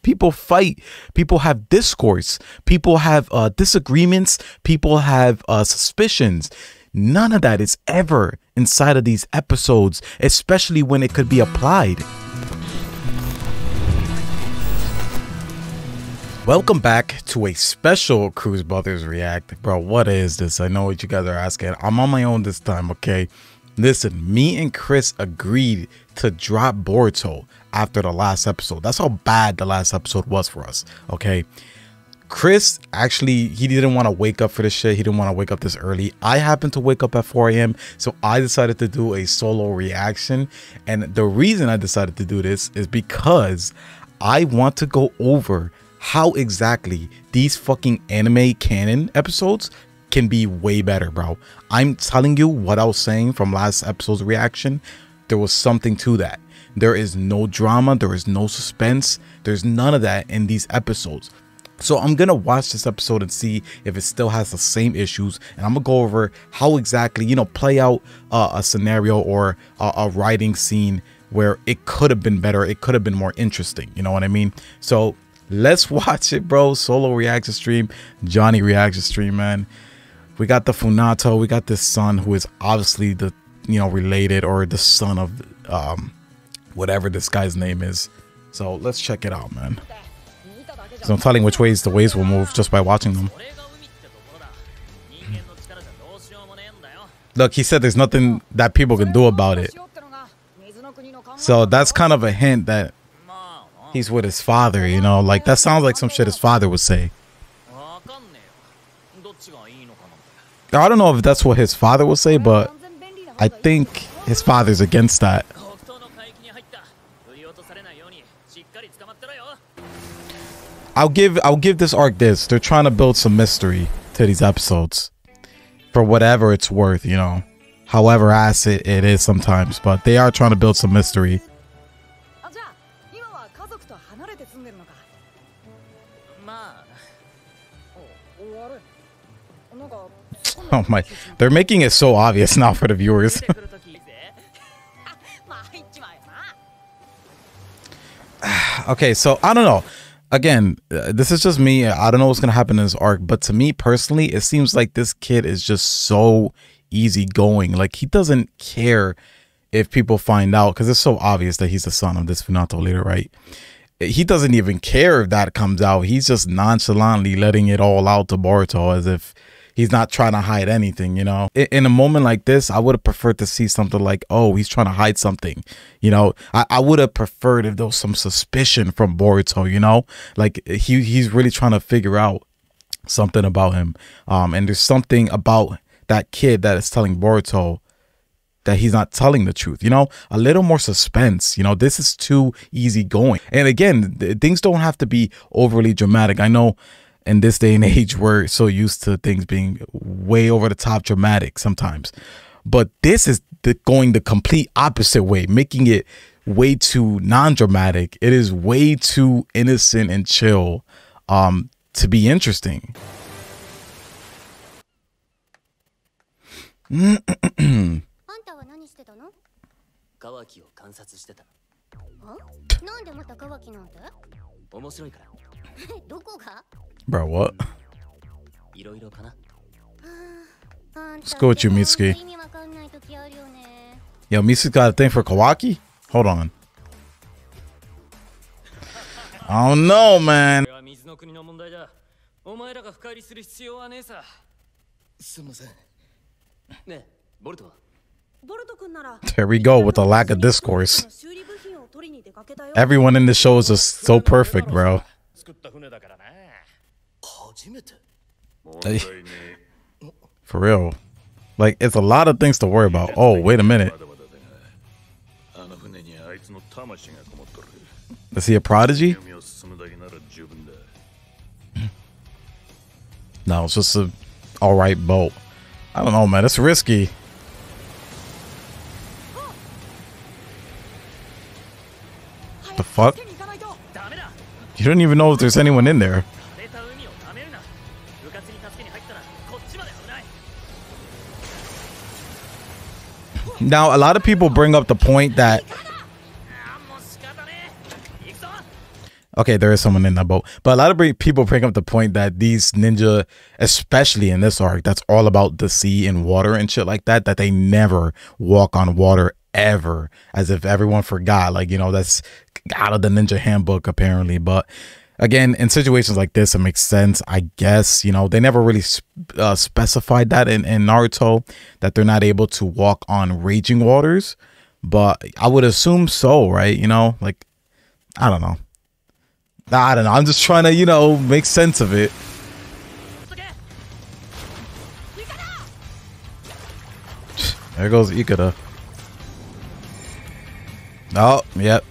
People fight. People have discourse. People have disagreements. People have suspicions. None of that is ever inside of these episodes, especially when it could be applied. Welcome back to a special Cruz Brothers React. Bro, what is this? I know what you guys are asking. I'm on my own this time, okay? Listen, me and Chris agreed to drop Boruto after the last episode. That's how bad the last episode was for us, okay? Chris, actually, he didn't want to wake up for this shit. He didn't want to wake up this early. I happened to wake up at 4 a.m. So I decided to do a solo reaction. And the reason I decided to do this is because I want to go over how exactly these fucking anime canon episodes can be way better, bro. I'm telling you what I was saying from last episode's reaction. There was something to that. There is no drama. There is no suspense. There's none of that in these episodes. So I'm going to watch this episode and see if it still has the same issues. And I'm going to go over how exactly, you know, play out a scenario or a writing scene where it could have been better. It could have been more interesting. You know what I mean? So let's watch it, bro. Solo reaction stream, Johnny reaction stream, man. We got the Funato. We got this son who is obviously the, you know, related or the son of whatever this guy's name is. So let's check it out, man. So I'm telling which ways the waves will move just by watching them. Look, he said there's nothing that people can do about it. So that's kind of a hint that he's with his father, you know, like that sounds like some shit his father would say. I don't know if that's what his father would say, but I think his father's against that. I'll give this arc this. They're trying to build some mystery to these episodes for whatever it's worth, you know, however ass it is sometimes, but they are trying to build some mystery. Oh my, they're making it so obvious now for the viewers. Okay, so I don't know. Again, this is just me. I don't know what's going to happen in this arc, but to me personally, it seems like this kid is just so easygoing. Like, he doesn't care if people find out, because it's so obvious that he's the son of this Funato leader, right? He doesn't even care if that comes out. He's just nonchalantly letting it all out to Boruto as if he's not trying to hide anything, you know. In a moment like this, I would have preferred to see something like, oh, he's trying to hide something, you know. I would have preferred if there was some suspicion from Boruto, you know, like he's really trying to figure out something about him. And there's something about that kid that is telling Boruto that he's not telling the truth, you know, a little more suspense. You know, this is too easy going. And again, things don't have to be overly dramatic. I know in this day and age, we're so used to things being way over the top dramatic sometimes. But this is going the complete opposite way, making it way too non-dramatic. It is way too innocent and chill to be interesting. Bro, what? Let's go with you, Mitsuki. Yo, Mitsuki's got a thing for Kawaki? Hold on. I don't know, man. There we go with the lack of discourse. Everyone in the show is just so perfect, bro. Hey, for real. Like, it's a lot of things to worry about. Oh, wait a minute. Is he a prodigy? No, it's just a alright boat. I don't know, man. It's risky. The fuck? You don't even know if there's anyone in there. Now, a lot of people bring up the point that Okay, there is someone in that boat. But a lot of people bring up the point that these ninja, especially in this arc, that's all about the sea and water and shit like that, that they never walk on water ever, as if everyone forgot. Like, you know, that's out of the ninja handbook apparently. But again, in situations like this, it makes sense, I guess. You know, they never really specified that in Naruto, that they're not able to walk on raging waters. But I would assume so, right? You know, like, I don't know. I'm just trying to, you know, make sense of it. There goes Ikada. Oh, yep.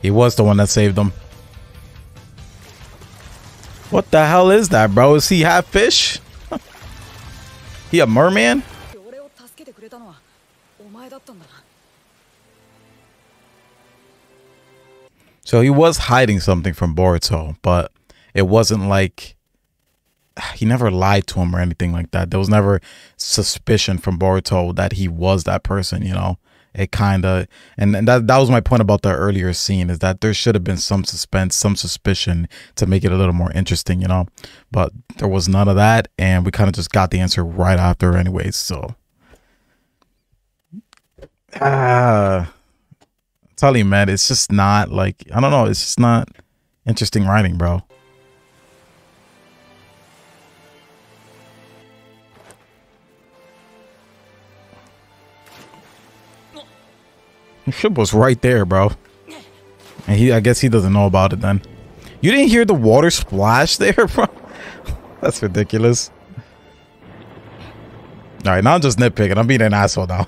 He was the one that saved them. What the hell is that, bro? Is he half fish? He a merman? So he was hiding something from Boruto, but it wasn't like he never lied to him or anything like that. There was never suspicion from Boruto that he was that person, you know. It kind of, and that was my point about the earlier scene, is that there should have been some suspense, some suspicion to make it a little more interesting, you know. But there was none of that, and we kind of just got the answer right after anyways, so. Tell you, man, it's just not like, I don't know, it's just not interesting writing, bro. The ship was right there, bro. And I guess he doesn't know about it then. You didn't hear the water splash there, bro? That's ridiculous. All right, now I'm just nitpicking. I'm being an asshole now.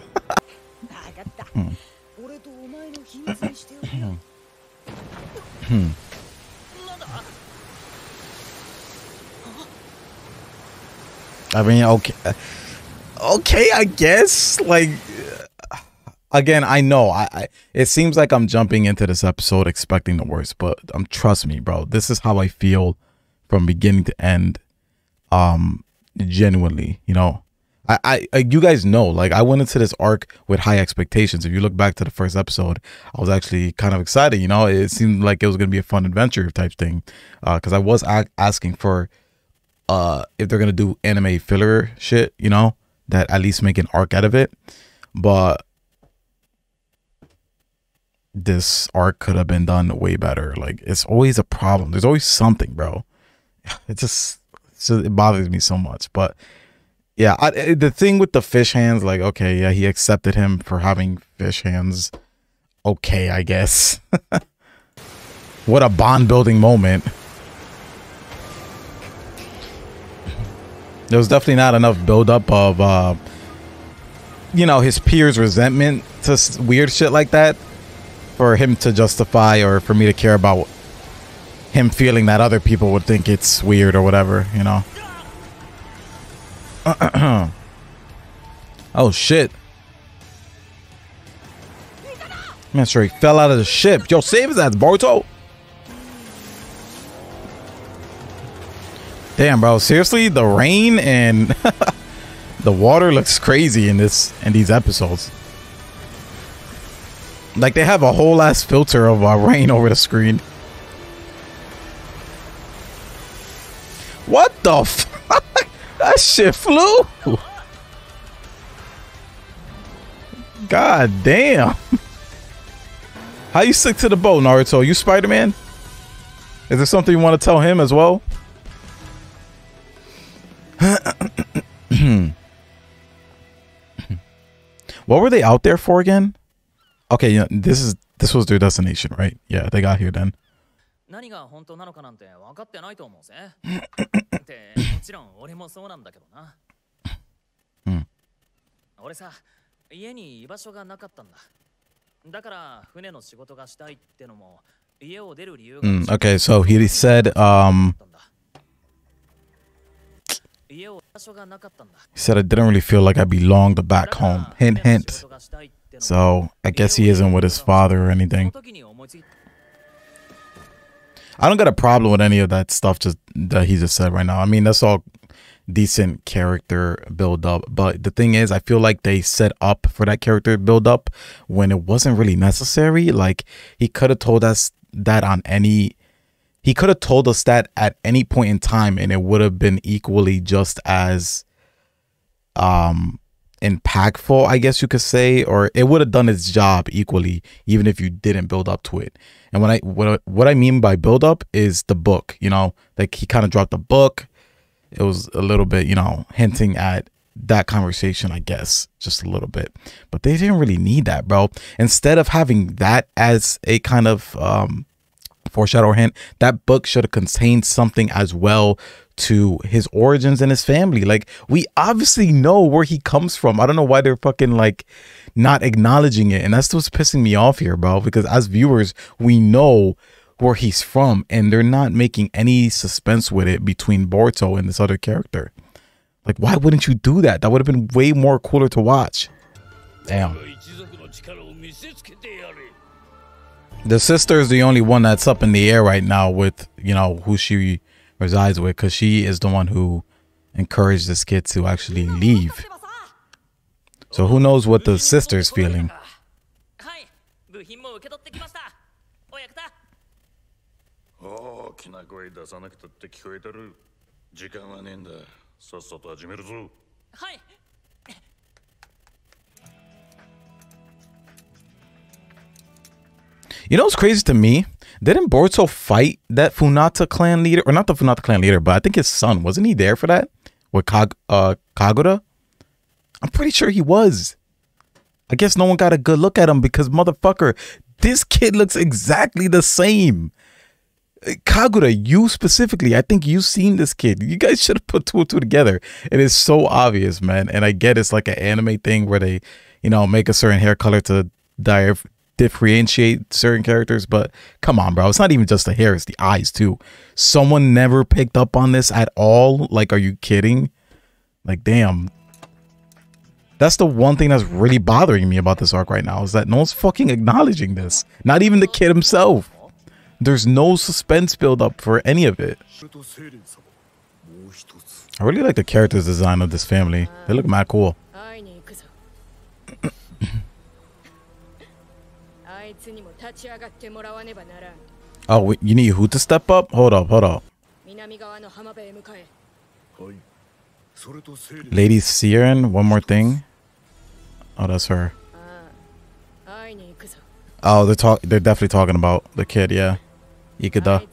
I mean, okay, I guess. Like, again, I know it seems like I'm jumping into this episode expecting the worst, but trust me, bro, this is how I feel from beginning to end. Genuinely, you know, you guys know, like, I went into this arc with high expectations. If you look back to the first episode, I was actually kind of excited, you know. It seemed like it was going to be a fun adventure type thing, because I was asking for if they're going to do anime filler shit, you know, that at least make an arc out of it. But this arc could have been done way better. Like, it's always a problem. There's always something, bro. It bothers me so much. But yeah, the thing with the fish hands, like, okay, yeah, he accepted him for having fish hands. Okay, I guess. What a bond building moment. There was definitely not enough buildup of, you know, his peers' resentment to weird shit like that for him to justify, or for me to care about him feeling that other people would think it's weird or whatever, you know. Oh shit. I'm not sure he fell out of the ship. Yo, save his ass, Boruto. Damn, bro, seriously, the rain and the water looks crazy in these episodes. Like, they have a whole ass filter of rain over the screen. What the fuck? That shit flew. God damn. How you stick to the boat, Naruto? You Spider-Man? Is there something you want to tell him as well? What were they out there for again? Okay, yeah, this was their destination, right? Yeah, they got here then. Okay, so he said he said, I didn't really feel like I belonged back home. Hint, hint. So I guess he isn't with his father or anything. I don't got a problem with any of that stuff that he just said right now. I mean, that's all decent character build up. But the thing is, I feel like they set up for that character build up when it wasn't really necessary. Like, he could have told us that on any, he could have told us that at any point in time, and it would have been equally just as impactful, I guess you could say, or it would have done its job equally, even if you didn't build up to it. And what I mean by build up is the book, you know, like he kind of dropped the book. It was a little bit, you know, hinting at that conversation, I guess, just a little bit, but they didn't really need that, bro. Instead of having that as a kind of foreshadow or hint, that book should have contained something as well to his origins and his family. Like, we obviously know where he comes from. I don't know why they're fucking like not acknowledging it, and that's what's pissing me off here, bro, because as viewers we know where he's from, and they're not making any suspense with it between Boruto and this other character. Like, why wouldn't you do that? That would have been way more cooler to watch. Damn. The sister is the only one that's up in the air right now with, you know, who she resides with, because she is the one who encouraged this kid to actually leave. So who knows what the sister's feeling. You know what's crazy to me? Didn't Boruto fight that Funata clan leader? Or not the Funata clan leader, but I think his son. Wasn't he there for that? With Kagura? I'm pretty sure he was. I guess no one got a good look at him because, motherfucker, this kid looks exactly the same. Kagura, you specifically, I think you've seen this kid. You guys should have put two and two together. It is so obvious, man. And I get it's like an anime thing where they, you know, make a certain hair color to differentiate certain characters, but come on, bro, it's not even just the hair, it's the eyes too. Someone never picked up on this at all. Like, are you kidding? Like, damn. That's the one thing that's really bothering me about this arc right now, is that no one's fucking acknowledging this. Not even the kid himself. There's no suspense build up for any of it. I really like the characters design of this family. They look mad cool. Oh, you need who to step up? Hold up. Lady Siren, one more thing. Oh, that's her. Oh, they're definitely talking about the kid, yeah. Ikada.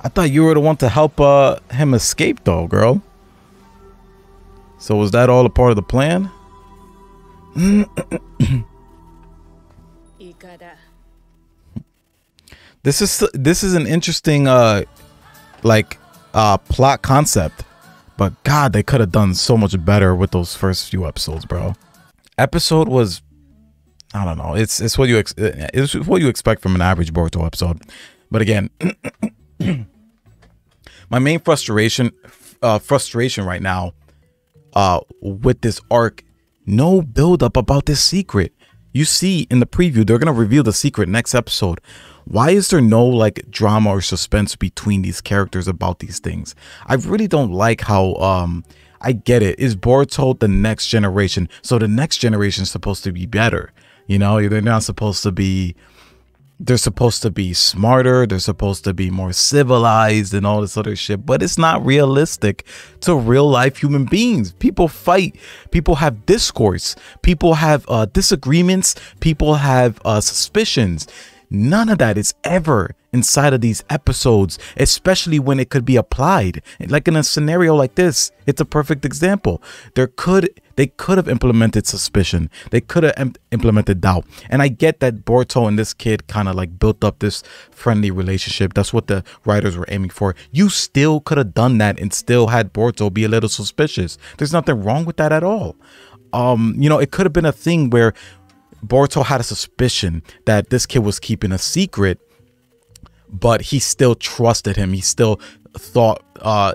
I thought you were the one to help him escape though, girl. So was that all a part of the plan? This is an interesting plot concept, but God, they could have done so much better with those first few episodes, bro. Episode was, I don't know, it's what you expect from an average Boruto episode. But again, my main frustration right now with this arc, no build up about this secret. You see in the preview, they're gonna reveal the secret next episode. Why is there no like drama or suspense between these characters about these things? I really don't like how I get it. Is Boruto the next generation? So the next generation is supposed to be better. You know, they're not supposed to be, they're supposed to be smarter, they're supposed to be more civilized and all this other shit, but it's not realistic to real life human beings. People fight, people have discourse, people have disagreements, people have suspicions. None of that is ever inside of these episodes, especially when it could be applied. Like in a scenario like this, it's a perfect example. They could have implemented suspicion. They could have implemented doubt. And I get that Boruto and this kid kind of like built up this friendly relationship. That's what the writers were aiming for. You still could have done that and still had Boruto be a little suspicious. There's nothing wrong with that at all. You know, it could have been a thing where Boruto had a suspicion that this kid was keeping a secret, but he still trusted him. He still thought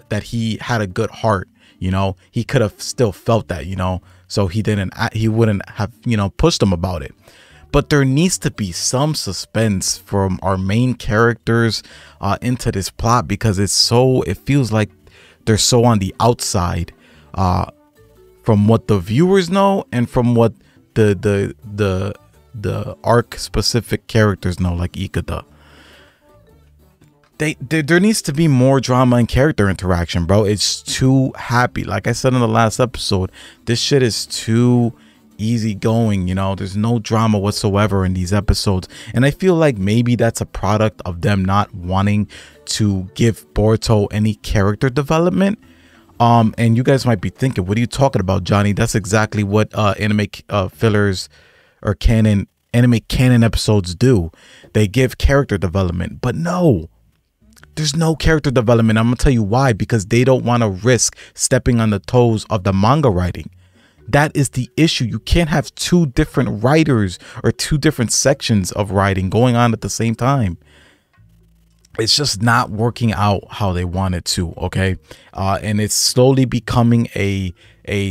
that he had a good heart. You know, he could have still felt that, you know, so he wouldn't have, you know, pushed him about it. But there needs to be some suspense from our main characters into this plot, because it feels like they're so on the outside from what the viewers know and from what the the arc specific characters know, like Ikada. There needs to be more drama and character interaction, bro. It's too happy. Like I said in the last episode, this shit is too easy going, you know. There's no drama whatsoever in these episodes, and I feel like maybe that's a product of them not wanting to give Boruto any character development. And you guys might be thinking, what are you talking about, Johnny? That's exactly what anime fillers or anime canon episodes do. They give character development, but no, there's no character development. I'm gonna tell you why. Because they don't want to risk stepping on the toes of the manga writing. That is the issue. You can't have two different writers or two different sections of writing going on at the same time. It's just not working out how they want it to, okay? And it's slowly becoming a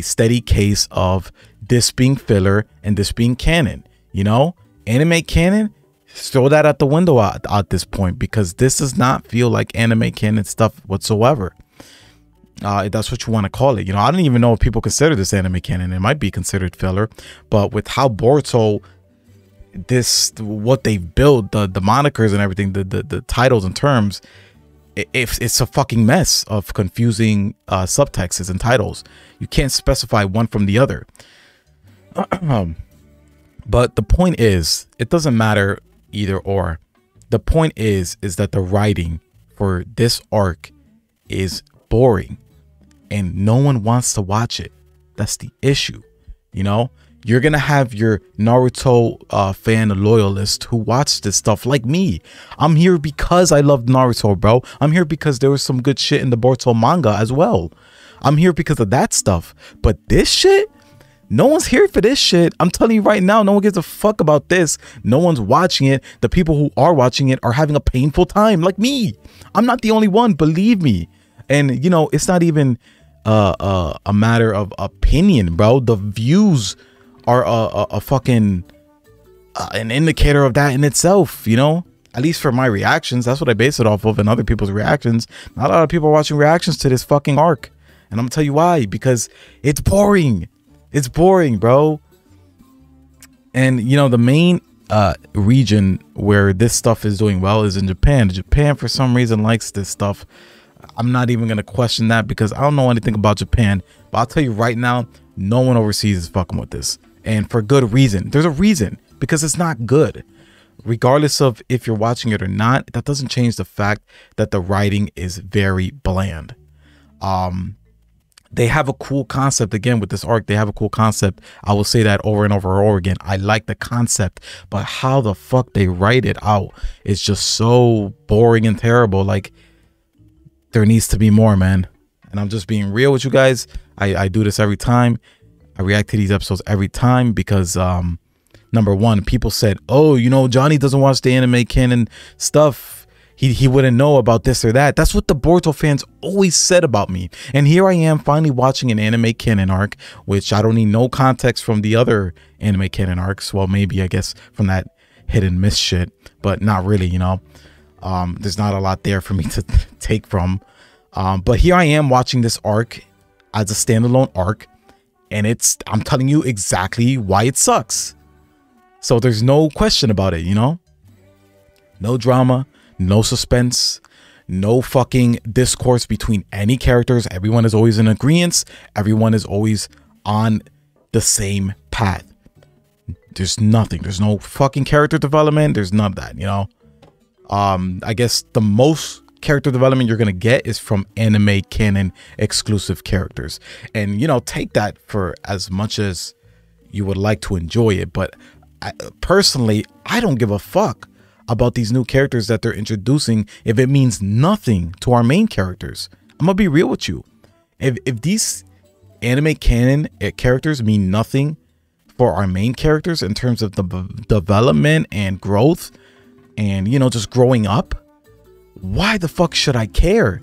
steady case of this being filler and this being canon, you know? Anime canon, throw that out the window at this point, because this does not feel like anime canon stuff whatsoever. That's what you want to call it. You know, I don't even know if people consider this anime canon. It might be considered filler, but with how Boruto, what they've built, the monikers and everything, the titles and terms, it's a fucking mess of confusing subtexts and titles. You can't specify one from the other. But the point is, it doesn't matter either or. The point is that the writing for this arc is boring and no one wants to watch it. That's the issue. You know, you're gonna have your Naruto fan loyalist who watch this stuff like me. I'm here because I love Naruto, bro. I'm here because there was some good shit in the Boruto manga as well. I'm here because of that stuff. But this shit, no one's here for this shit. I'm telling you right now, no one gives a fuck about this. No one's watching it. The people who are watching it are having a painful time, like me. I'm not the only one, believe me. And you know, it's not even a matter of opinion, bro. The views are a fucking an indicator of that in itself, you know. At least for my reactions, that's what I base it off of, and other people's reactions. Not a lot of people are watching reactions to this fucking arc, and I'm gonna tell you why. Because it's boring. It's boring, bro. And you know, the main region where this stuff is doing well is in Japan. Japan, for some reason, likes this stuff. I'm not even gonna question that because I don't know anything about Japan. But I'll tell you right now, no one overseas is fucking with this, and for good reason. There's a reason, because it's not good. Regardless of if you're watching it or not, that doesn't change the fact that the writing is very bland. They have a cool concept. Again, with this arc, they have a cool concept. I will say that over and over and over again. I like the concept, but how the fuck they write it out is just so boring and terrible. Like, there needs to be more, man. And I'm just being real with you guys. I do this every time. I react to these episodes every time because number one, people said, oh, you know, Johnny doesn't watch the anime canon stuff. He wouldn't know about this or that. That's what the Boruto fans always said about me. And here I am finally watching an anime canon arc, which I don't need no context from the other anime canon arcs. Well, maybe, I guess, from that hit and miss shit, but not really, you know. There's not a lot there for me to take from. But here I am watching this arc as a standalone arc, and I'm telling you exactly why it sucks. So there's no question about it, you know? No drama, no suspense, no fucking discourse between any characters. Everyone is always in agreement. Everyone is always on the same path. There's nothing. There's no fucking character development. There's none of that, you know? I guess the most character development you're gonna get is from anime canon exclusive characters. And, you know, take that for as much as you would like to enjoy it. But personally, I don't give a fuck about these new characters that they're introducing if it means nothing to our main characters. I'm gonna be real with you. If these anime canon characters mean nothing for our main characters in terms of the development and growth and, you know, just growing up, why the fuck should I care?